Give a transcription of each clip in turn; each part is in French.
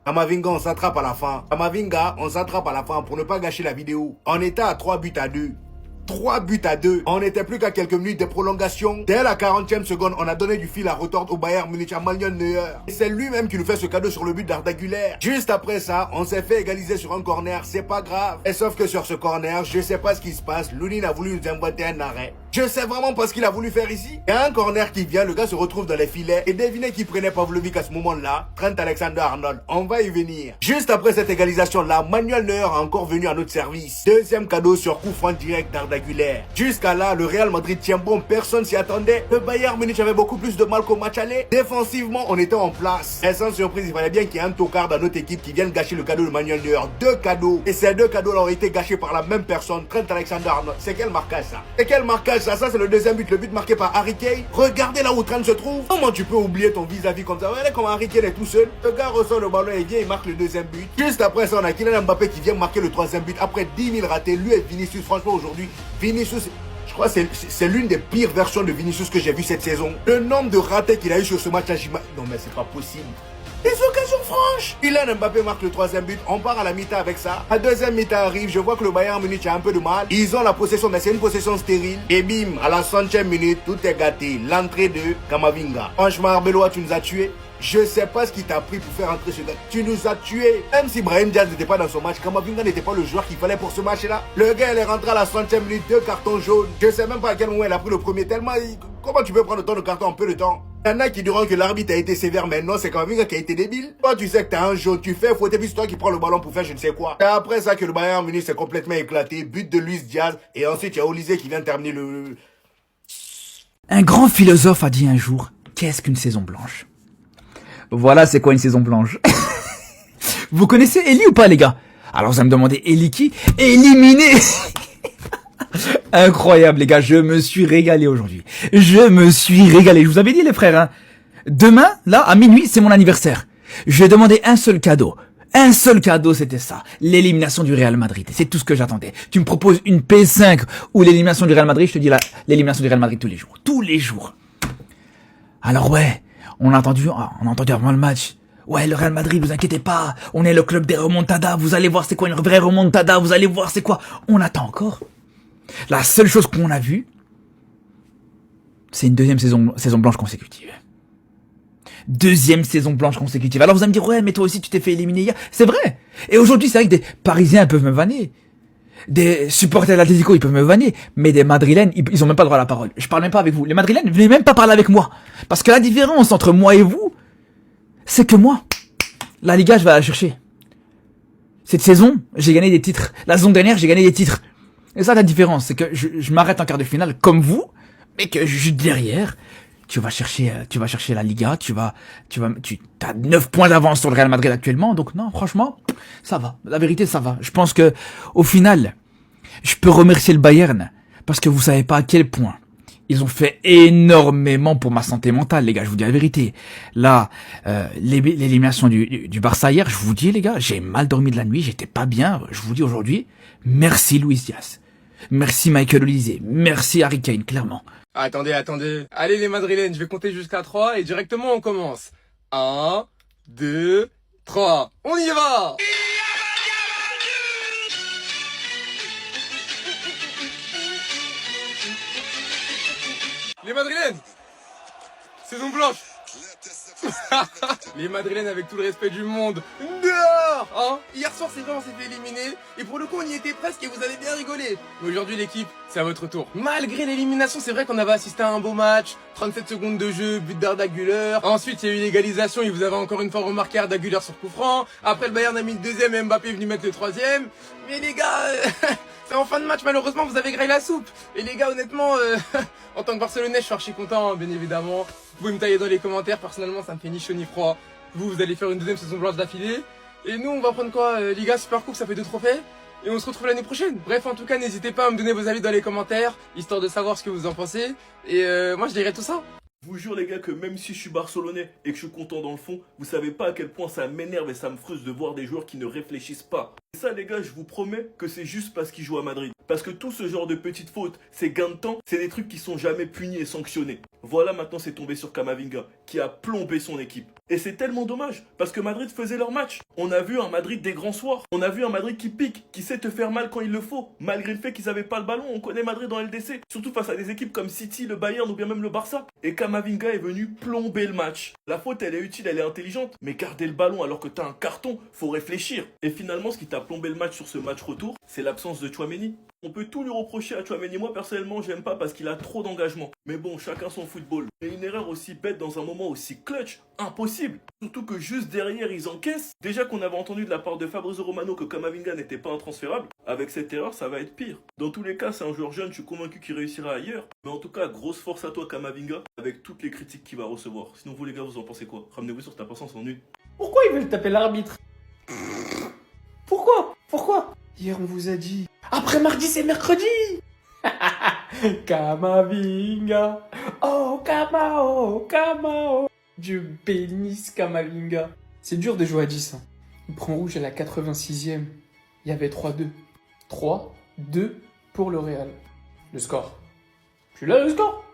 Kamavinga, on s'attrape à la fin. Kamavinga, on s'attrape à la fin pour ne pas gâcher la vidéo. On était à 3 buts à 2. 3 buts à 2. On n'était plus qu'à quelques minutes de prolongation. Dès la 40e seconde, on a donné du fil à retordre au Bayern Munich à Manuel Neuer. Et c'est lui-même qui nous fait ce cadeau sur le but d'Arda Güler. Juste après ça, on s'est fait égaliser sur un corner. C'est pas grave. Et sauf que sur ce corner, je sais pas ce qui se passe. Lunin a voulu nous inventer un arrêt. Je sais vraiment pas ce qu'il a voulu faire ici. Il y a un corner qui vient, le gars se retrouve dans les filets. Et devinez qui prenait Pavlovic à ce moment-là? Trent Alexander-Arnold. On va y venir. Juste après cette égalisation-là, Manuel Neuer a encore venu à notre service. Deuxième cadeau sur coup franc direct d'Arda Güler. Jusqu'à là, le Real Madrid tient bon, personne s'y attendait. Le Bayern Munich avait beaucoup plus de mal qu'au match aller. Défensivement, on était en place. Et sans surprise, il fallait bien qu'il y ait un tocard dans notre équipe qui vienne gâcher le cadeau de Manuel Neuer. 2 cadeaux. Et ces 2 cadeaux-là ont été gâchés par la même personne, Trent Alexander-Arnold. C'est quel marquage ça? C'est quel marquage ça? Ça c'est le deuxième but, le but marqué par Harry Kane. Regardez là où Trent se trouve. Comment tu peux oublier ton vis-à-vis comme ça? Regardez comment Harry Kane est tout seul. Le gars ressort le ballon et vient, il marque le deuxième but. Juste après ça, on a Kylian Mbappé qui vient marquer le troisième but. Après 10 000 ratés, lui et Vinicius, franchement aujourd'hui, Vinicius... Je crois que c'est l'une des pires versions de Vinicius que j'ai vu cette saison. Le nombre de ratés qu'il a eu sur ce match-là, non mais c'est pas possible. Des occasions franches. Kylian Mbappé marque le troisième but. On part à la mi-temps avec ça. La deuxième mi-temps arrive. Je vois que le Bayern Munich a un peu de mal. Ils ont la possession, mais c'est une possession stérile. Et bim, à la 100e minute, tout est gâté. L'entrée de Kamavinga. Franchement, Arbeloa, tu nous as tués. Je sais pas ce qui t'a pris pour faire entrer ce gars. Tu nous as tués. Même si Brahim Diaz n'était pas dans son match, Kamavinga n'était pas le joueur qu'il fallait pour ce match-là. Le gars, il est rentré à la 100e minute, 2 cartons jaunes. Je sais même pas à quel moment il a pris le premier. Tellement, comment tu peux prendre autant de cartons en peu de temps? Il y en a qui diront que l'arbitre a été sévère, mais non, c'est Kamavinga qui a été débile. Toi, tu sais que t'as un jaune, tu fais faute, et puis c'est toi qui prends le ballon pour faire je ne sais quoi. Et après ça que le Bayern Munich s'est complètement éclaté. But de Luis Diaz. Et ensuite, il y a Olysée qui vient terminer le... Un grand philosophe a dit un jour, qu'est-ce qu'une saison blanche? Voilà c'est quoi une saison blanche. Vous connaissez Eli ou pas les gars? Alors vous allez me demander Eli qui? Éliminé. Incroyable les gars, je me suis régalé aujourd'hui. Je me suis régalé, je vous avais dit les frères hein. Demain, là, à minuit, c'est mon anniversaire. Je vais demander un seul cadeau. Un seul cadeau, c'était ça. L'élimination du Real Madrid. C'est tout ce que j'attendais. Tu me proposes une PS5 ou l'élimination du Real Madrid, je te dis l'élimination du Real Madrid tous les jours. Tous les jours. Alors ouais, on a entendu avant le match. Ouais, le Real Madrid, vous inquiétez pas. On est le club des remontadas. Vous allez voir c'est quoi une vraie remontada. Vous allez voir c'est quoi. On attend encore. La seule chose qu'on a vue, c'est une deuxième saison blanche consécutive. Deuxième saison blanche consécutive. Alors vous allez me dire, ouais, mais toi aussi tu t'es fait éliminer hier. C'est vrai. Et aujourd'hui, c'est vrai que des Parisiens peuvent me vanner. Des supporters de l'Atlético, ils peuvent me vanner. Mais des Madrilènes, ils ont même pas droit à la parole. Je parle même pas avec vous. Les Madrilènes, venez même pas parler avec moi. Parce que la différence entre moi et vous, c'est que moi, la Liga, je vais la chercher. Cette saison, j'ai gagné des titres. La saison dernière, j'ai gagné des titres. Et ça, la différence, c'est que je m'arrête en quart de finale comme vous, mais que juste derrière, tu vas chercher la Liga, tu as 9 points d'avance sur le Real Madrid actuellement, donc non, franchement, ça va. La vérité, ça va. Je pense que, au final, je peux remercier le Bayern, parce que vous savez pas à quel point ils ont fait énormément pour ma santé mentale, les gars, je vous dis la vérité. Là, l'élimination du Barça hier, je vous dis, les gars, j'ai mal dormi de la nuit, j'étais pas bien, je vous dis aujourd'hui, merci Luis Diaz. Merci Michael Olise, merci Harry Kane, clairement. Attendez. Allez les Madrilènes, je vais compter jusqu'à 3 et directement on commence. 1, 2, 3. On y va! Les Madrilènes! Saison blanche! Les Madrilènes avec tout le respect du monde. Dehors hein. Hier soir c'est vrai on s'est fait éliminer. Et pour le coup on y était presque et vous avez bien rigolé. Mais aujourd'hui l'équipe, c'est à votre tour. Malgré l'élimination, c'est vrai qu'on avait assisté à un beau match. 37 secondes de jeu, but d'Arda Güler. Ensuite il y a eu l'égalisation et vous avez encore une fois remarqué Arda Güler sur coup franc. Après le Bayern a mis le deuxième et Mbappé est venu mettre le troisième. Mais les gars, c'est en fin de match malheureusement vous avez graillé la soupe. Et les gars honnêtement, en tant que Barcelonais je suis archi content hein, bien évidemment. Vous pouvez me tailler dans les commentaires, personnellement ça me fait ni chaud ni froid. Vous allez faire une deuxième saison blanche d'affilée. Et nous on va prendre quoi Liga, Super Coupe, ça fait 2 trophées. Et on se retrouve l'année prochaine. Bref, en tout cas, n'hésitez pas à me donner vos avis dans les commentaires, histoire de savoir ce que vous en pensez. Et moi je dirai tout ça. Je vous jure les gars que même si je suis barcelonais et que je suis content dans le fond, vous savez pas à quel point ça m'énerve et ça me frustre de voir des joueurs qui ne réfléchissent pas. Et ça les gars, je vous promets que c'est juste parce qu'il joue à Madrid. Parce que tout ce genre de petites fautes, ces gains de temps, c'est des trucs qui sont jamais punis et sanctionnés. Voilà, maintenant c'est tombé sur Camavinga, qui a plombé son équipe. Et c'est tellement dommage, parce que Madrid faisait leur match. On a vu un Madrid des grands soirs. On a vu un Madrid qui pique, qui sait te faire mal quand il le faut. Malgré le fait qu'ils n'avaient pas le ballon, on connaît Madrid dans LDC. Surtout face à des équipes comme City, le Bayern ou bien même le Barça. Et Camavinga est venu plomber le match. La faute, elle est utile, elle est intelligente. Mais garder le ballon alors que t'as un carton, faut réfléchir. Et finalement, ce qui t'a plombé le match sur ce match retour, c'est l'absence de Tchouaméni. On peut tout lui reprocher à Tchouaméni. Moi, personnellement, j'aime pas parce qu'il a trop d'engagement. Mais bon, chacun son football. Mais une erreur aussi bête dans un moment aussi clutch, impossible. Surtout que juste derrière, ils encaissent. Déjà qu'on avait entendu de la part de Fabrizio Romano que Camavinga n'était pas intransférable. Avec cette erreur, ça va être pire. Dans tous les cas, c'est un joueur jeune, je suis convaincu qu'il réussira ailleurs. Mais en tout cas, grosse force à toi, Camavinga, avec toutes les critiques qu'il va recevoir. Sinon, vous les gars, vous en pensez quoi? Ramenez-vous sur ta patience en une. Pourquoi ils veulent taper l'arbitre? Pourquoi? Hier, on vous a dit. Après mardi, c'est mercredi. Camavinga. Oh, Kamao. Dieu bénisse Camavinga. C'est dur de jouer à 10. Hein. Il prend rouge à la 86e. Il y avait 3-2. 3-2 pour le Real. Le score. Tu l'as le score?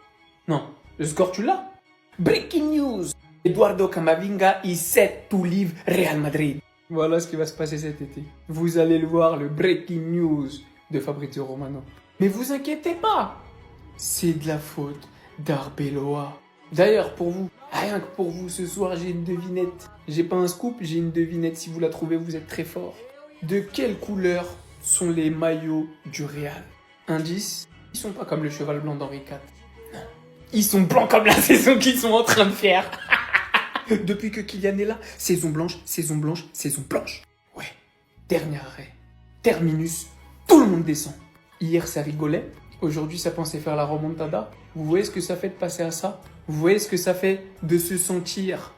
Non. Le score, tu l'as? Breaking news. Eduardo Camavinga is set to leave Real Madrid. Voilà ce qui va se passer cet été. Vous allez le voir, le breaking news de Fabrizio Romano. Mais vous inquiétez pas, c'est de la faute d'Arbeloa. D'ailleurs, pour vous, rien que pour vous, ce soir, j'ai une devinette. J'ai pas un scoop, j'ai une devinette. Si vous la trouvez, vous êtes très fort. De quelle couleur sont les maillots du Real? Indice, ils sont pas comme le cheval blanc d'Henri IV. Non. Ils sont blancs comme la saison qu'ils sont en train de faire. Depuis que Kylian est là, saison blanche. Ouais, dernier arrêt. Terminus, tout le monde descend. Hier, ça rigolait. Aujourd'hui, ça pensait faire la remontada. Vous voyez ce que ça fait de passer à ça? Vous voyez ce que ça fait de se sentir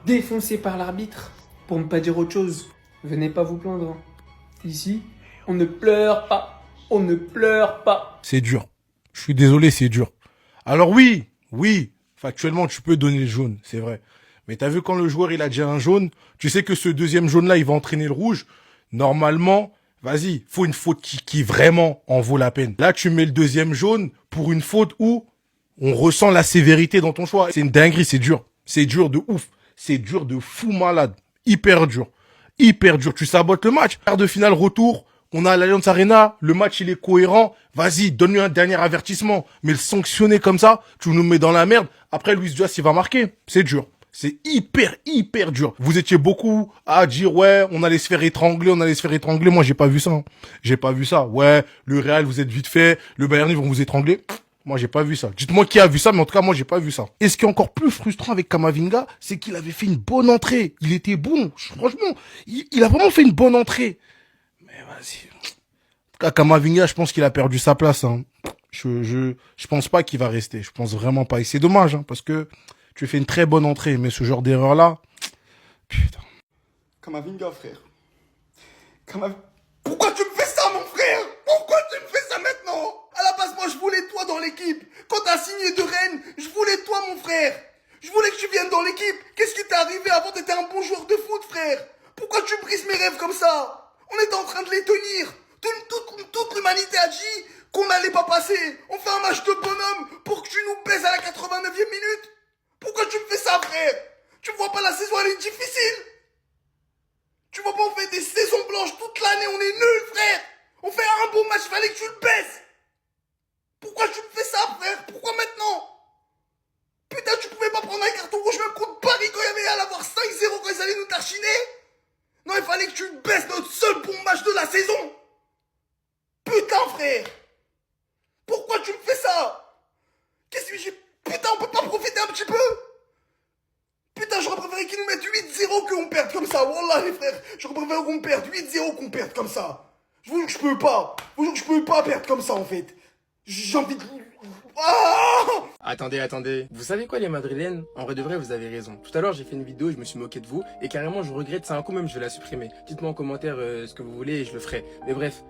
défoncé par l'arbitre? Pour ne pas dire autre chose, venez pas vous plaindre. Hein. Ici, on ne pleure pas. On ne pleure pas. C'est dur. Je suis désolé, c'est dur. Alors oui, factuellement, tu peux donner le jaune, c'est vrai. Mais t'as vu quand le joueur, il a déjà un jaune, tu sais que ce deuxième jaune-là, il va entraîner le rouge. Normalement, vas-y, faut une faute qui vraiment en vaut la peine. Là, tu mets le deuxième jaune pour une faute où on ressent la sévérité dans ton choix. C'est une dinguerie, c'est dur. C'est dur de ouf. C'est dur de fou malade. Hyper dur. Tu sabotes le match. Quart de finale, retour. On a l'Allianz Arena, le match il est cohérent, vas-y, donne-lui un dernier avertissement. Mais le sanctionner comme ça, tu nous mets dans la merde, après Luis Diaz il va marquer. C'est dur. C'est hyper dur. Vous étiez beaucoup à dire ouais, on allait se faire étrangler. Moi j'ai pas vu ça. J'ai pas vu ça. Ouais, le Real vous êtes vite fait, le Bayern ils vont vous étrangler. Moi j'ai pas vu ça. Dites-moi qui a vu ça, mais en tout cas moi j'ai pas vu ça. Et ce qui est encore plus frustrant avec Camavinga, c'est qu'il avait fait une bonne entrée. Il était bon, franchement, il a vraiment fait une bonne entrée. Vas-y. En tout cas, Camavinga, je pense qu'il a perdu sa place. Hein. Je pense pas qu'il va rester. Je pense vraiment pas. Et c'est dommage, hein, parce que tu fais une très bonne entrée, mais ce genre d'erreur-là, putain. Camavinga, frère. Pourquoi tu me fais ça, mon frère? Pourquoi tu me fais ça maintenant? À la base, moi, je voulais toi dans l'équipe. Quand t'as signé de Rennes, je voulais toi, mon frère. Je voulais que tu viennes dans l'équipe. Qu'est-ce qui t'est arrivé avant? T'étais un bon joueur de foot, frère. Pourquoi tu brises mes rêves comme ça? On était en train de les tenir. Toute l'humanité a dit qu'on n'allait pas passer. On fait un match de bonhomme pour que tu nous baises à la 89e minute. Pourquoi tu me fais ça, frère? Tu vois pas, la saison, elle est difficile. Tu vois pas, on fait des saisons blanches toute l'année, on est nuls, frère. On fait un bon match, fallait que tu le baisses. Pourquoi tu me fais ça, frère? Pourquoi maintenant? Putain, tu pouvais pas prendre un carton rouge même contre Paris quand il y avait à l'avoir 5-0 quand ils allaient nous tarchiner? Non, il fallait que tu baisses notre seul bon match de la saison. Putain, frère. Pourquoi tu me fais ça? Qu'est-ce que j'ai... Putain, on peut pas profiter un petit peu? Putain, j'aurais préféré qu'ils nous mettent 8-0 qu'on perde comme ça. Wallah, les frères. J'aurais préféré qu'on perde 8-0 qu'on perde comme ça. Je vous jure que je peux pas. Je vous jure que je peux pas perdre comme ça, en fait. J'ai envie de... Ah! Attendez. Vous savez quoi les Madrilènes? En vrai de vrai, vous avez raison. Tout à l'heure, j'ai fait une vidéo, je me suis moqué de vous. Et carrément, je regrette ça un coup même, je vais la supprimer. Dites-moi en commentaire ce que vous voulez et je le ferai. Mais bref,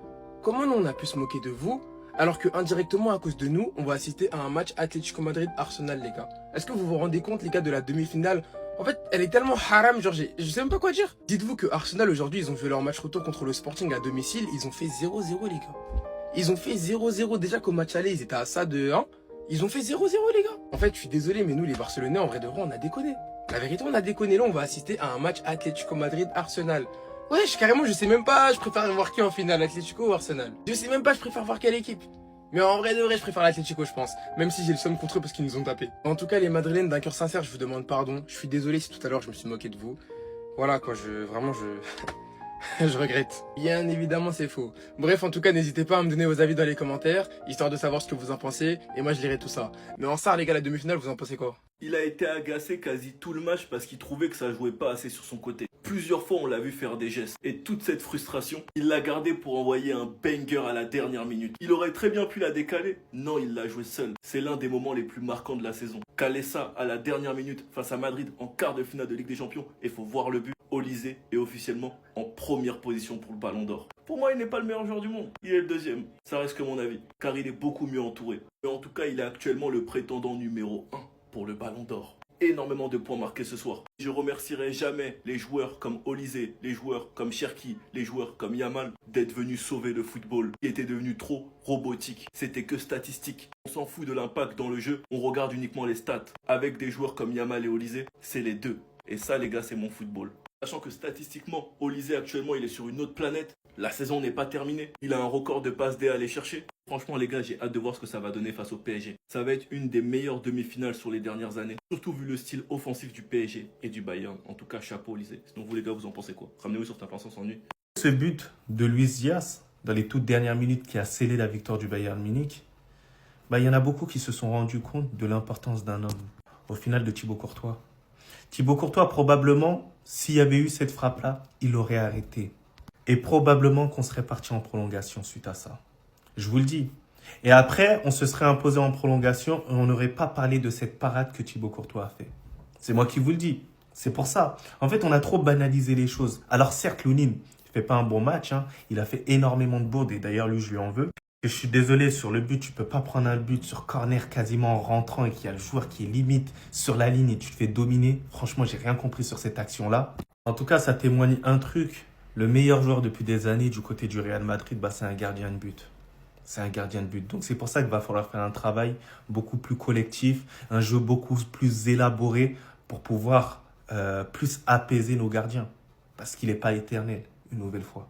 comment nous on a pu se moquer de vous alors que indirectement à cause de nous, on va assister à un match Atlético Madrid-Arsenal, les gars? Est-ce que vous vous rendez compte, les gars, de la demi-finale En fait, elle est tellement haram, genre, je sais même pas quoi dire. Dites-vous que Arsenal, aujourd'hui, ils ont fait leur match retour contre le Sporting à domicile. Ils ont fait 0-0, les gars. Ils ont fait 0-0. Déjà qu'au match aller, ils étaient à ça de 1. Ils ont fait 0-0, les gars. En fait, je suis désolé, mais nous, les Barcelonais, en vrai de vrai, on a déconné. La vérité, on a déconné. Là, on va assister à un match Atlético Madrid-Arsenal. Ouais, carrément, je sais même pas, je préfère voir qui en finale, Atlético ou Arsenal. Je sais même pas, je préfère voir quelle équipe. Mais en vrai de vrai, je préfère l'Atlético, je pense. Même si j'ai le somme contre eux parce qu'ils nous ont tapé. En tout cas, les Madrilènes, d'un cœur sincère, je vous demande pardon. Je suis désolé si tout à l'heure je me suis moqué de vous. Voilà quoi, vraiment je regrette. Bien évidemment, c'est faux. Bref, en tout cas, n'hésitez pas à me donner vos avis dans les commentaires, histoire de savoir ce que vous en pensez, et moi je lirai tout ça. Mais en ça, les gars, la demi-finale, vous en pensez quoi? Il a été agacé quasi tout le match parce qu'il trouvait que ça jouait pas assez sur son côté. Plusieurs fois, on l'a vu faire des gestes. Et toute cette frustration, il l'a gardée pour envoyer un banger à la dernière minute. Il aurait très bien pu la décaler. Non, il l'a joué seul. C'est l'un des moments les plus marquants de la saison. Caler ça à la dernière minute face à Madrid en quart de finale de Ligue des Champions. Et faut voir le but. Olise est officiellement en première position pour le Ballon d'Or. Pour moi, il n'est pas le meilleur joueur du monde. Il est le deuxième. Ça reste que mon avis. Car il est beaucoup mieux entouré. Mais en tout cas, il est actuellement le prétendant numéro 1 pour le Ballon d'Or. Énormément de points marqués ce soir. Je remercierai jamais les joueurs comme Olise, les joueurs comme Cherki, les joueurs comme Yamal d'être venus sauver le football qui était devenu trop robotique. C'était que statistique. On s'en fout de l'impact dans le jeu, on regarde uniquement les stats. Avec des joueurs comme Yamal et Olise, c'est les deux. Et ça les gars, c'est mon football. Sachant que statistiquement, Olise actuellement il est sur une autre planète. La saison n'est pas terminée. Il a un record de passes D à aller chercher. Franchement les gars, j'ai hâte de voir ce que ça va donner face au PSG. Ça va être une des meilleures demi-finales sur les dernières années. Surtout vu le style offensif du PSG et du Bayern. En tout cas, chapeau Olise. Sinon vous les gars, vous en pensez quoi? Ramenez-vous sur ta pensée sans nuit. Ce but de Luis Diaz, dans les toutes dernières minutes qui a scellé la victoire du Bayern Munich, il y en a beaucoup qui se sont rendus compte de l'importance d'un homme. Au final de Thibaut Courtois. Thibaut Courtois, probablement, s'il y avait eu cette frappe-là, il aurait arrêté. Et probablement qu'on serait parti en prolongation suite à ça. Je vous le dis. Et après, on se serait imposé en prolongation et on n'aurait pas parlé de cette parade que Thibaut Courtois a fait. C'est moi qui vous le dis. C'est pour ça. En fait, on a trop banalisé les choses. Alors certes, Lounine, il fait pas un bon match. Il a fait énormément de bourdes et d'ailleurs, lui, je lui en veux. Je suis désolé, sur le but, tu peux pas prendre un but sur corner quasiment en rentrant et qu'il y a le joueur qui est limite sur la ligne et tu te fais dominer. Franchement, j'ai rien compris sur cette action-là. En tout cas, ça témoigne un truc. Le meilleur joueur depuis des années du côté du Real Madrid, c'est un gardien de but. C'est un gardien de but. Donc c'est pour ça qu'il va falloir faire un travail beaucoup plus collectif, un jeu beaucoup plus élaboré pour pouvoir plus apaiser nos gardiens. Parce qu'il n'est pas éternel, une nouvelle fois.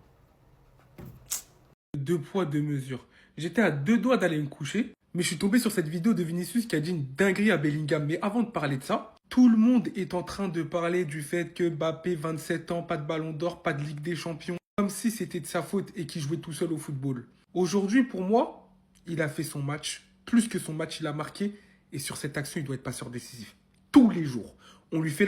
2 poids, 2 mesures. J'étais à 2 doigts d'aller me coucher, mais je suis tombé sur cette vidéo de Vinicius qui a dit une dinguerie à Bellingham. Mais avant de parler de ça, tout le monde est en train de parler du fait que Mbappé, 27 ans, pas de Ballon d'Or, pas de Ligue des Champions, comme si c'était de sa faute et qu'il jouait tout seul au football. Aujourd'hui, pour moi, il a fait son match. Plus que son match, il a marqué. Et sur cette action, il doit être passeur décisif. Tous les jours. On lui fait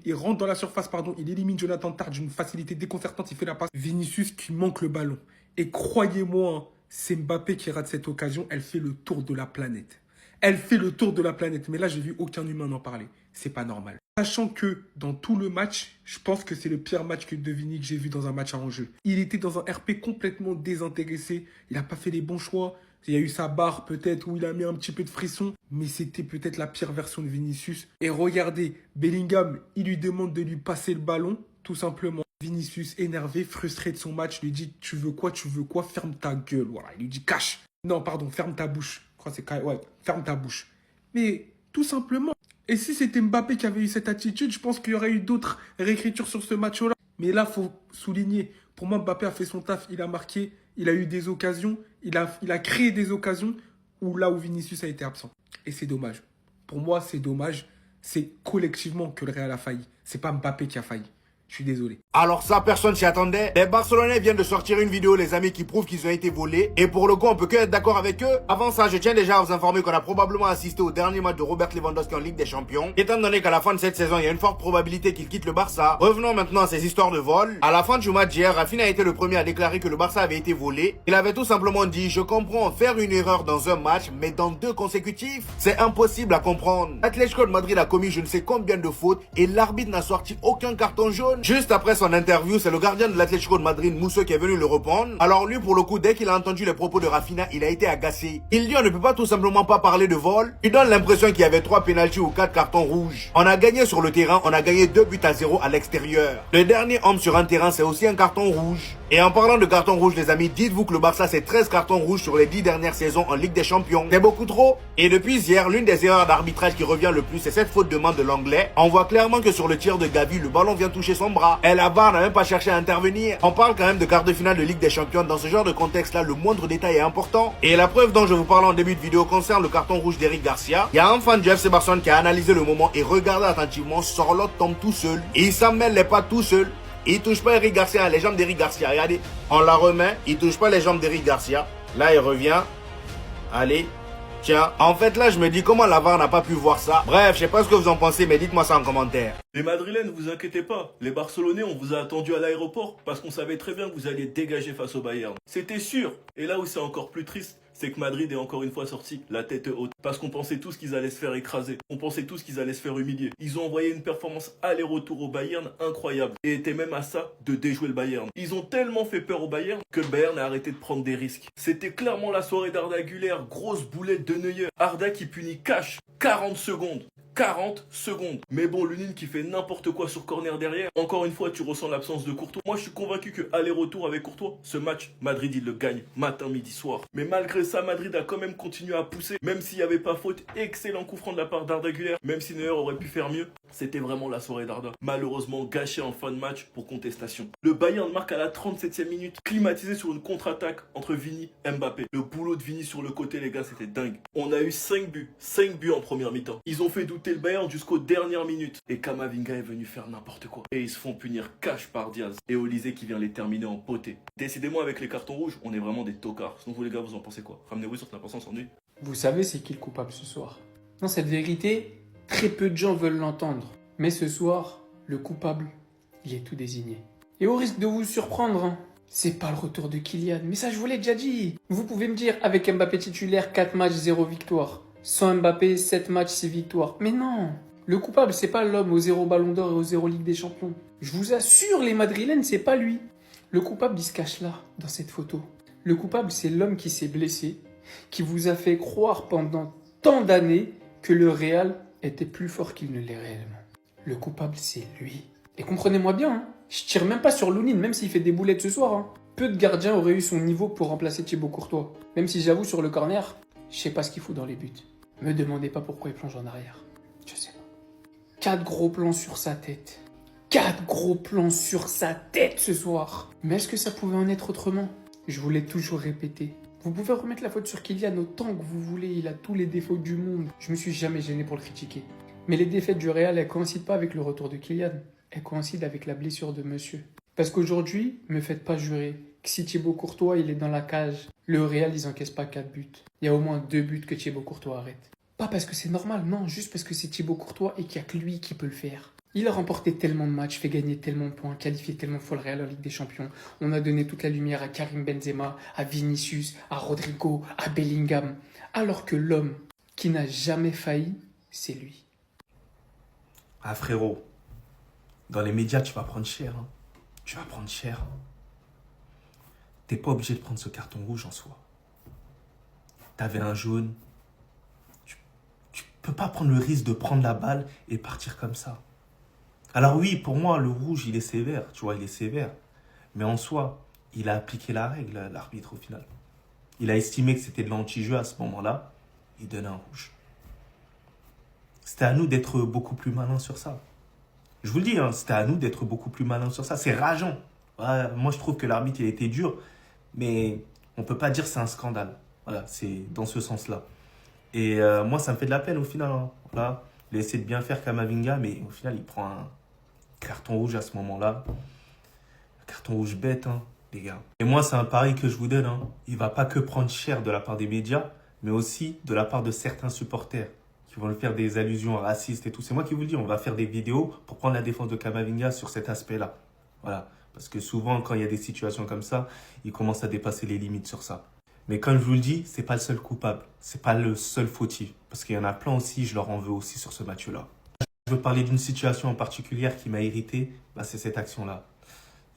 il rentre dans la surface, il élimine Jonathan Tah d'une facilité déconcertante, il fait la passe. Vinicius qui manque le ballon. Et croyez-moi, c'est Mbappé qui rate cette occasion, elle fait le tour de la planète. Elle fait le tour de la planète. Mais là, j'ai vu aucun humain en parler. C'est pas normal. Sachant que dans tout le match, je pense que c'est le pire match de Vini que j'ai vu dans un match à enjeu. Il était dans un RP complètement désintéressé. Il n'a pas fait les bons choix. Il y a eu sa barre peut-être où il a mis un petit peu de frisson. Mais c'était peut-être la pire version de Vinicius. Et regardez, Bellingham, il lui demande de lui passer le ballon, tout simplement. Vinicius, énervé, frustré de son match, lui dit « Tu veux quoi, ferme ta gueule. » Voilà, il lui dit « Cache. » Non, pardon, ferme ta bouche. Je crois que c'est ouais, ferme ta bouche. Mais tout simplement. Et si c'était Mbappé qui avait eu cette attitude, je pense qu'il y aurait eu d'autres réécritures sur ce match-là. Mais là, il faut souligner. Pour moi, Mbappé a fait son taf, il a marqué, il a eu des occasions, il a créé des occasions où Vinicius a été absent. Et c'est dommage. Pour moi, c'est dommage. C'est collectivement que le Real a failli. C'est pas Mbappé qui a failli. Je suis désolé. Alors ça, personne s'y attendait. Les Barcelonais viennent de sortir une vidéo, les amis, qui prouve qu'ils ont été volés. Et pour le coup, on peut que être d'accord avec eux. Avant ça, je tiens déjà à vous informer qu'on a probablement assisté au dernier match de Robert Lewandowski en Ligue des Champions. Étant donné qu'à la fin de cette saison, il y a une forte probabilité qu'il quitte le Barça. Revenons maintenant à ces histoires de vol. À la fin du match hier, Rafinha a été le premier à déclarer que le Barça avait été volé. Il avait tout simplement dit « Je comprends faire une erreur dans un match, mais dans 2 consécutifs, c'est impossible à comprendre. Atlético de Madrid a commis je ne sais combien de fautes et l'arbitre n'a sorti aucun carton jaune. Barcelone. Juste après son interview, c'est le gardien de l'Atlético de Madrid, Mousseux, qui est venu le reprendre. Alors lui, pour le coup, dès qu'il a entendu les propos de Rafinha, il a été agacé. Il dit on ne peut pas tout simplement pas parler de vol. Il donne l'impression qu'il y avait 3 pénaltys ou 4 cartons rouges. On a gagné sur le terrain, on a gagné 2-0 à l'extérieur. Le dernier homme sur un terrain, c'est aussi un carton rouge. Et en parlant de carton rouge, les amis, dites-vous que le Barça, c'est 13 cartons rouges sur les 10 dernières saisons en Ligue des Champions. C'est beaucoup trop. Et depuis hier, l'une des erreurs d'arbitrage qui revient le plus, c'est cette faute de main de l'anglais. On voit clairement que sur le tir de Gavi, le ballon vient toucher son bras. Et la VAR n'a même pas cherché à intervenir. On parle quand même de quart de finale de Ligue des Champions. Dans ce genre de contexte-là, le moindre détail est important. Et la preuve dont je vous parle en début de vidéo concerne le carton rouge d'Eric Garcia. Il y a un fan du FC Barcelone qui a analysé le moment et regardé attentivement. Sorlotte tombe tout seul. Et il s'en mêle les pattes tout seul. Il touche pas Eric Garcia, les jambes d'Eric Garcia. Regardez, on la remet. Il touche pas les jambes d'Eric Garcia. Là, il revient. Allez. Tiens, en fait là je me dis comment la VAR n'a pas pu voir ça. Bref, je sais pas ce que vous en pensez, mais dites-moi ça en commentaire. Les Madrilènes, vous inquiétez pas. Les Barcelonais, on vous a attendu à l'aéroport parce qu'on savait très bien que vous alliez dégager face au Bayern. C'était sûr. Et là où c'est encore plus triste, c'est que Madrid est encore une fois sorti la tête haute. Parce qu'on pensait tous qu'ils allaient se faire écraser. On pensait tous qu'ils allaient se faire humilier. Ils ont envoyé une performance aller-retour au Bayern incroyable. Et étaient même à ça de déjouer le Bayern. Ils ont tellement fait peur au Bayern que le Bayern a arrêté de prendre des risques. C'était clairement la soirée d'Arda Güler. Grosse boulette de Neuer. Arda qui punit cash. 40 secondes. 40 secondes. Mais bon, Lunin qui fait n'importe quoi sur corner derrière. Encore une fois, tu ressens l'absence de Courtois. Moi, je suis convaincu que aller-retour avec Courtois, ce match, Madrid, il le gagne matin, midi, soir. Mais malgré ça, Madrid a quand même continué à pousser. Même s'il n'y avait pas faute, excellent coup franc de la part d'Arda Güler. Même si Neuer aurait pu faire mieux, c'était vraiment la soirée d'Arda. Malheureusement, gâché en fin de match pour contestation. Le Bayern marque à la 37e minute, climatisé sur une contre-attaque entre Vini et Mbappé. Le boulot de Vini sur le côté, les gars, c'était dingue. On a eu 5 buts. 5 buts en première mi-temps. Ils ont fait douter le Bayern jusqu'aux dernières minutes. Et Kamavinga est venu faire n'importe quoi. Et ils se font punir cash par Diaz. Et Olysée qui vient les terminer en potée. Décidément, avec les cartons rouges, on est vraiment des tocards. Sinon, vous les gars, vous en pensez quoi? Ramenez-vous sur l'importance s'ennuie. Vous savez c'est qui le coupable ce soir? Non, cette vérité, très peu de gens veulent l'entendre. Mais ce soir, le coupable, il est tout désigné. Et au risque de vous surprendre, hein, c'est pas le retour de Kylian. Mais ça, je vous l'ai déjà dit. Vous pouvez me dire, avec Mbappé titulaire, 4 matchs, 0 victoire. Sans Mbappé, 7 matchs, 6 victoires. Mais non, le coupable, c'est pas l'homme au 0 Ballon d'Or et au 0 Ligue des Champions. Je vous assure, les Madrilènes, c'est pas lui. Le coupable, il se cache là, dans cette photo. Le coupable, c'est l'homme qui s'est blessé, qui vous a fait croire pendant tant d'années que le Real était plus fort qu'il ne l'est réellement. Le coupable, c'est lui. Et comprenez-moi bien, hein, je tire même pas sur Lunin, même s'il fait des boulettes ce soir. Hein. Peu de gardiens auraient eu son niveau pour remplacer Thibaut Courtois. Même si j'avoue, sur le corner, je sais pas ce qu'il fout dans les buts. Me demandez pas pourquoi il plonge en arrière. Je sais pas. 4 gros plans sur sa tête. 4 gros plans sur sa tête ce soir. Mais est-ce que ça pouvait en être autrement? Je vous l'ai toujours répété. Vous pouvez remettre la faute sur Kylian autant que vous voulez. Il a tous les défauts du monde. Je me suis jamais gêné pour le critiquer. Mais les défaites du Real, elles coïncident pas avec le retour de Kylian. Elles coïncident avec la blessure de monsieur. Parce qu'aujourd'hui, me faites pas jurer que si Thibaut Courtois il est dans la cage, le Real ils encaissent pas 4 buts. Il y a au moins 2 buts que Thibaut Courtois arrête. Pas parce que c'est normal, non, juste parce que c'est Thibaut Courtois et qu'il n'y a que lui qui peut le faire. Il a remporté tellement de matchs, fait gagner tellement de points, qualifié tellement de fois le Real en Ligue des Champions. On a donné toute la lumière à Karim Benzema, à Vinicius, à Rodrigo, à Bellingham. Alors que l'homme qui n'a jamais failli, c'est lui. Ah frérot, dans les médias, tu vas prendre cher. Hein. Tu vas prendre cher. T'es pas obligé de prendre ce carton rouge en soi. T'avais un jaune. Tu peux pas prendre le risque de prendre la balle et partir comme ça. Alors oui, pour moi, le rouge, il est sévère. Tu vois, il est sévère. Mais en soi, il a appliqué la règle, l'arbitre, au final. Il a estimé que c'était de l'anti-jeu à ce moment-là. Il donne un rouge. C'était à nous d'être beaucoup plus malins sur ça. Je vous le dis, hein, c'était à nous d'être beaucoup plus malins sur ça. C'est rageant. Ouais, moi, je trouve que l'arbitre, il a été dur. Mais on ne peut pas dire que c'est un scandale. Voilà, c'est dans ce sens-là. Et moi, ça me fait de la peine au final. Hein. Voilà, il a essayé de bien faire Kamavinga, mais au final, il prend un carton rouge à ce moment-là. Un carton rouge bête, hein, les gars. Et moi, c'est un pari que je vous donne. Hein. Il ne va pas que prendre cher de la part des médias, mais aussi de la part de certains supporters qui vont le faire des allusions racistes et tout. C'est moi qui vous le dis, on va faire des vidéos pour prendre la défense de Kamavinga sur cet aspect-là. Voilà. Parce que souvent, quand il y a des situations comme ça, ils commencent à dépasser les limites sur ça. Mais comme je vous le dis, c'est pas le seul coupable. C'est pas le seul fautif. Parce qu'il y en a plein aussi, je leur en veux aussi sur ce match-là. Je veux parler d'une situation en particulier qui m'a irrité, c'est cette action-là.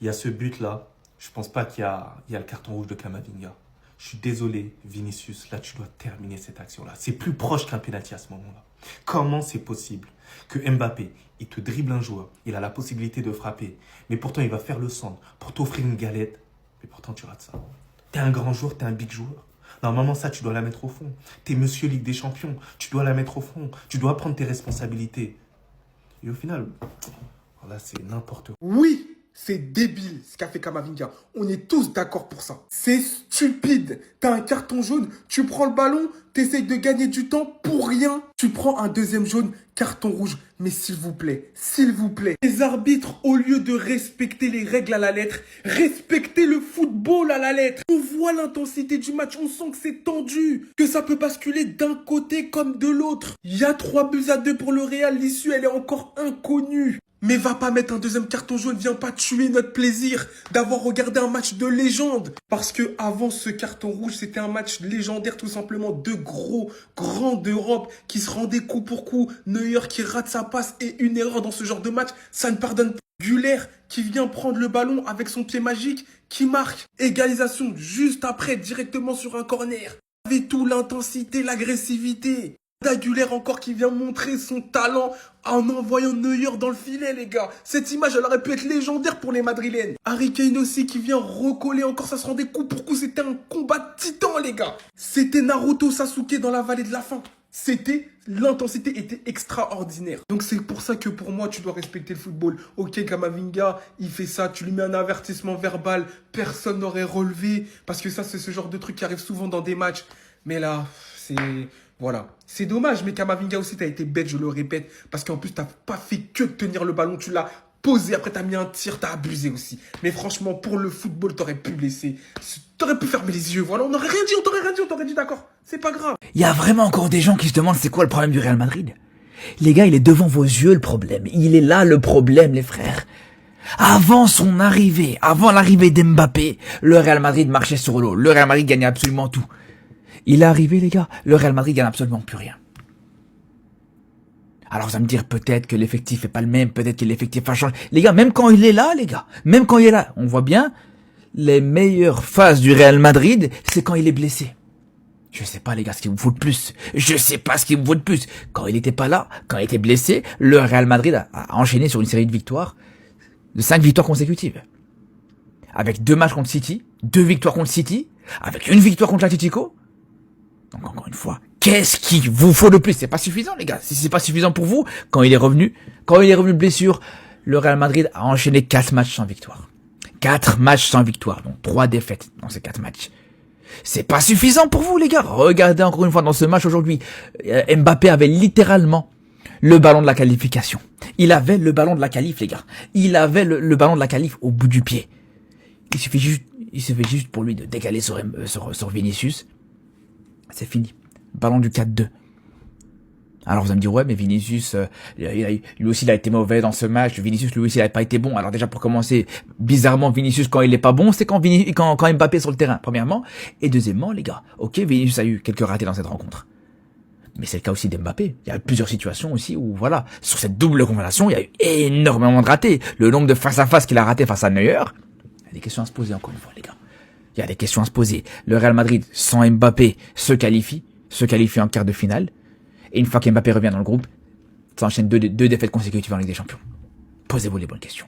Il y a ce but-là, je pense pas qu'il y a le carton rouge de Camavinga. Je suis désolé, Vinicius, là tu dois terminer cette action-là. C'est plus proche qu'un pénalty à ce moment-là. Comment c'est possible que Mbappé, il te dribble un joueur, il a la possibilité de frapper, mais pourtant il va faire le centre pour t'offrir une galette, mais pourtant tu rates ça. T'es un grand joueur, t'es un big joueur. Normalement ça, tu dois la mettre au fond. T'es monsieur Ligue des Champions, tu dois la mettre au fond. Tu dois prendre tes responsabilités. Et au final, là c'est n'importe quoi. Oui, c'est débile ce qu'a fait Camavinga. On est tous d'accord pour ça. C'est stupide. T'as un carton jaune, tu prends le ballon, t'essayes de gagner du temps pour rien. Tu prends un deuxième jaune, carton rouge. Mais s'il vous plaît, les arbitres, au lieu de respecter les règles à la lettre, respectez le football à la lettre. On voit l'intensité du match, on sent que c'est tendu, que ça peut basculer d'un côté comme de l'autre. Il y a 3-2 pour le Real, l'issue elle est encore inconnue. Mais va pas mettre un deuxième carton jaune, viens pas tuer notre plaisir d'avoir regardé un match de légende. Parce que avant ce carton rouge, c'était un match légendaire tout simplement. Deux grands d'Europe qui se rendaient coup pour coup. Neuer qui rate sa passe et une erreur dans ce genre de match, ça ne pardonne pas. Güler qui vient prendre le ballon avec son pied magique, qui marque. Égalisation juste après, directement sur un corner. Avec tout l'intensité, l'agressivité. Güler encore qui vient montrer son talent en envoyant Neuer dans le filet, les gars. Cette image, elle aurait pu être légendaire pour les Madrilènes. Harry Kane aussi qui vient recoller encore, ça se rendait coup pour coup. C'était un combat de titans, les gars. C'était Naruto Sasuke dans la vallée de la faim. L'intensité était extraordinaire. Donc c'est pour ça que pour moi, tu dois respecter le football. Ok, Camavinga, il fait ça, tu lui mets un avertissement verbal, personne n'aurait relevé. Parce que ça, c'est ce genre de truc qui arrive souvent dans des matchs. Mais là, voilà. C'est dommage, mais Camavinga aussi, t'as été bête, je le répète. Parce qu'en plus, t'as pas fait que de tenir le ballon, tu l'as posé, après t'as mis un tir, t'as abusé aussi. Mais franchement, pour le football, t'aurais pu laisser. T'aurais pu fermer les yeux, voilà. On n'aurait rien dit, on t'aurait dit d'accord. C'est pas grave. Il y a vraiment encore des gens qui se demandent c'est quoi le problème du Real Madrid. Les gars, il est devant vos yeux le problème. Il est là le problème, les frères. Avant son arrivée, avant l'arrivée d'Mbappé, le Real Madrid marchait sur l'eau. Le Real Madrid gagnait absolument tout. Il est arrivé, les gars, le Real Madrid gagne absolument plus rien. Alors vous allez me dire peut-être que l'effectif est pas le même, peut-être que l'effectif a changé. Les gars, même quand il est là, les gars, même quand il est là, on voit bien les meilleures phases du Real Madrid, c'est quand il est blessé. Je sais pas, les gars, ce qu'il vous faut de plus. Je sais pas ce qu'il vous faut de plus. Quand il était pas là, quand il était blessé, le Real Madrid a enchaîné sur une série de victoires, de 5 victoires consécutives. Avec 2 matchs contre City, 2 victoires contre City, avec 1 victoire contre l'Atlético. Donc encore une fois, qu'est-ce qu'il vous faut de plus? C'est pas suffisant, les gars. Si c'est pas suffisant pour vous, quand il est revenu de blessure, le Real Madrid a enchaîné 4 matchs sans victoire. 4 matchs sans victoire, donc 3 défaites dans ces 4 matchs. C'est pas suffisant pour vous, les gars. Regardez encore une fois dans ce match aujourd'hui. Mbappé avait littéralement le ballon de la qualification. Il avait le ballon de la qualif, les gars. Il avait le ballon de la qualif au bout du pied. Il suffit juste pour lui de décaler sur Vinicius. C'est fini. Ballon du 4-2. Alors vous allez me dire, ouais, mais Vinicius, lui aussi il a été mauvais dans ce match. Vinicius, lui aussi, il n'a pas été bon. Alors déjà, pour commencer, bizarrement, Vinicius, quand il n'est pas bon, c'est quand Mbappé est sur le terrain, premièrement. Et deuxièmement, les gars, ok, Vinicius a eu quelques ratés dans cette rencontre. Mais c'est le cas aussi d'Mbappé. Il y a plusieurs situations aussi où, voilà, sur cette double confrontation, il y a eu énormément de ratés. Le nombre de face-à-face qu'il a raté face à Neuer. Il y a des questions à se poser encore une fois, les gars. Il y a des questions à se poser. Le Real Madrid, sans Mbappé, se qualifie en quart de finale. Et une fois qu'Mbappé revient dans le groupe, ça enchaîne 2 défaites consécutives en Ligue des Champions. Posez-vous les bonnes questions.